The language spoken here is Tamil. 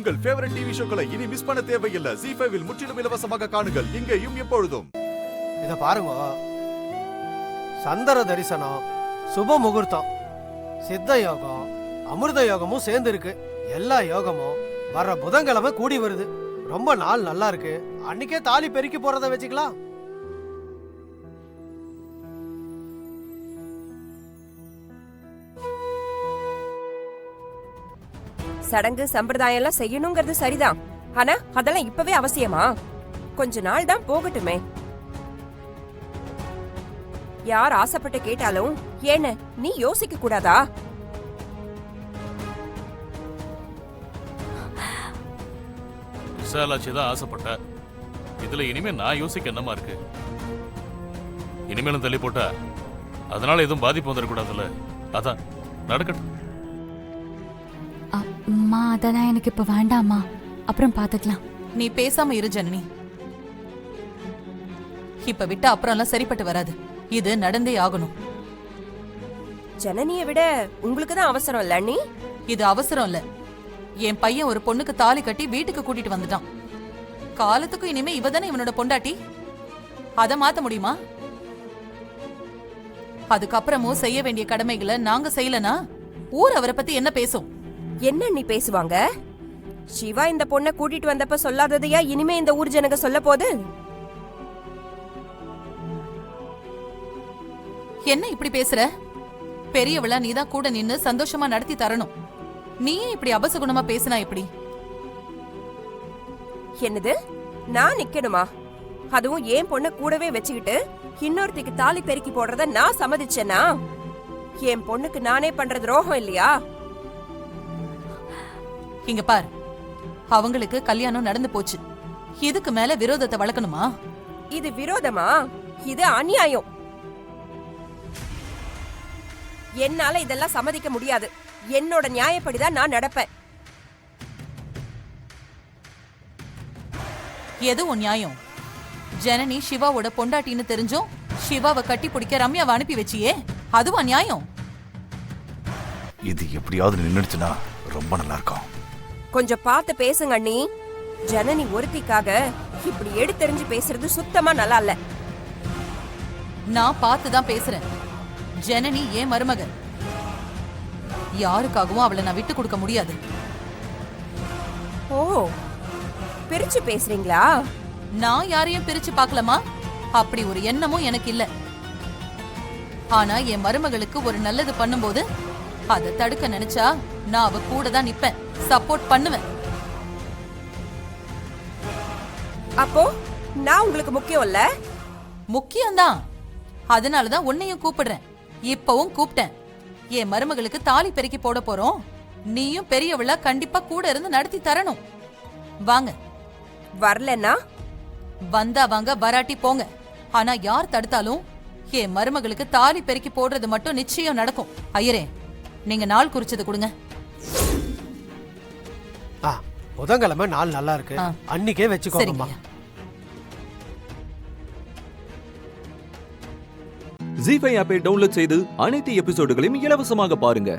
உங்கள் ஃபேவரட் டிவி ஷோக்களை இனி மிஸ் பண்ண தேவையில்லை. ZEE5 இல் முற்றிலும் இலவசமாக காணுங்கள், இங்கேயும் எப்பொழுதும். இத பாருங்க, சந்திர தரிசனம், சுப முகூர்த்தம், சித்த யோகம், அமிர்த யோகமும் சேர்ந்து இருக்கு. எல்லா யோகமும் வர்ற புதன்கிழமை கூடி வருது. ரொம்ப நாள் நல்லா இருக்கு. அன்னைக்கே தாலி பெருக்கி போறத வச்சுக்கலாம். சடங்கு சம்பிரதாயம் எல்லாம் செய்யணுங்கிறது சரிதான். ஆனா அதெல்லாம் இப்பவே அவசியமா? கொஞ்ச நாள் தான் போகட்டுமே. யார் ஆசைப்பட்டு கேட்டாலும் ஏன நீ யோசிக்க கூடாதா? விசாலாட்சிதான் ஆசைப்பட்ட. இதுல இனிமே நான் யோசிக்க என்னமா இருக்கு? இனிமேலும் தள்ளி போட்டா அதனால எதுவும் பாதிப்பு வந்துடக்கூடாதுல்ல. அதான் நடக்கட்டும். அம்மா, அதெல்லாம் எனக்கு இப்ப வேண்டாமா, அப்புறம் பாத்துக்கலாம். நீ பேசாம இரு ஜனனி. இப்ப விட்டு அப்புறம் எல்லாம் சரிப்பட்டு வராது. இது நடந்தே ஆகணும். ஜனனியை விட உங்களுக்கு தான் அவசரம் இல்ல அண்ணி? இது அவசரம் இல்ல. என் பையன் ஒரு பொண்ணுக்கு தாலி கட்டி வீட்டுக்கு கூட்டிட்டு வந்துட்டான். காலத்துக்கும் இனிமே இவதானே இவனோட பொண்டாட்டி. அத மாத்த முடியுமா? அதுக்கப்புறமும் செய்ய வேண்டிய கடமைகளை நாங்க செய்யலனா ஊர் அவரை பத்தி என்ன பேசும்? என்ன நீ பேசுவாங்க? சிவா இந்த பொண்ணை கூட்டிட்டு வந்தப்ப சொல்லாததையா இனிமே இந்த ஊர் ஜனங்க சொல்ல போது? என்ன இப்படி பேசுற? பெரியவளா நீதான் கூட நின்னு சந்தோஷமா நடத்தி தரணும். நீயே இப்படி அபசகுணமா பேசினா எப்படி? என்னது, நான் நிக்கணுமா? அதுவும் ஏன் பொண்ண கூடவே வச்சுக்கிட்டு இன்னொருத்திக்கு தாலி பெருக்கி போடுறத நான் சம்மதிச்சேனா? என் பொண்ணுக்கு நானே பண்ற துரோகம் இல்லையா? இங்க பார், அவங்களுக்கு கல்யாணம் நடந்து போச்சு. இதுக்கு மேல விரோதத்தை வளர்க்கணுமா? இது விரோதமா? இது அநியாயம். என்னால இதெல்லாம் சம்மதிக்க முடியாது. என்னோட நியாயப்படிதான் நான் நடப்பேன். எது உன் நியாயம்? ஜனனி சிவாவோட பொண்டாட்டின்னு தெரிஞ்சும் சிவாவை கட்டி பிடிக்க ரம்யாவை அனுப்பி வச்சியே, அதுவா நியாயம்? இது எப்படியாவது நின்னுடுச்சுனா ரொம்ப நல்லா இருக்கும். கொஞ்சம் பார்த்து பேசுங்க அண்ணி. ஜனனி ஒருத்திக்காக இப்படி எடுத்தெறிஞ்சு பேசுறது சுத்தமா நல்லா இல்ல. நான் பார்த்துதான் பேசுறேன். ஜனனி ஏன் மருமக. யாருக்காகவும் அவளை நான் விட்டு கொடுக்க முடியாது. ஓ, பிரிச்சு பேசுறீங்களா? நான் யாரையும் பிரிச்சு பார்க்கலாமா? அப்படி ஒரு எண்ணமும் எனக்கு இல்ல. ஆனா என் மருமகளுக்கு ஒரு நல்லது பண்ணும்போது அதை தடுக்க நினைச்சா நான் அவ கூட தான் நிப்பேன், சப்போர்ட் பண்ணுவேன். அப்போ நான் உங்களுக்கு முக்கியம் இல்ல? முக்கியம்தான். அதனாலதான் உன்னையும் கூப்பிடுறேன். இப்பவும் கூப்பிட்டேன். என் மருமகளுக்கு தாலி பெருக்கி போட போறோம். நீயும் பெரியவளா கண்டிப்பா கூட இருந்து நடத்தி தரணும். வாங்க. வரலன்னா? வந்தா வாங்க, வராட்டி போங்க. ஆனா யார் தடுத்தாலும் என் மருமகளுக்கு தாலி பெருக்கி போடுறது மட்டும் நிச்சயம் நடக்கும். ஐயரே, நீங்க நாள் குறிச்சது கொடுங்க. புதன்கிழமை நாள் நல்லா இருக்கு, அன்னைக்கே வச்சுக்கோங்கம்மா. ZEE5 ஆப்பை டவுன்லோட் செய்து அனைத்து எபிசோடுகளையும் இலவசமாக பாருங்க.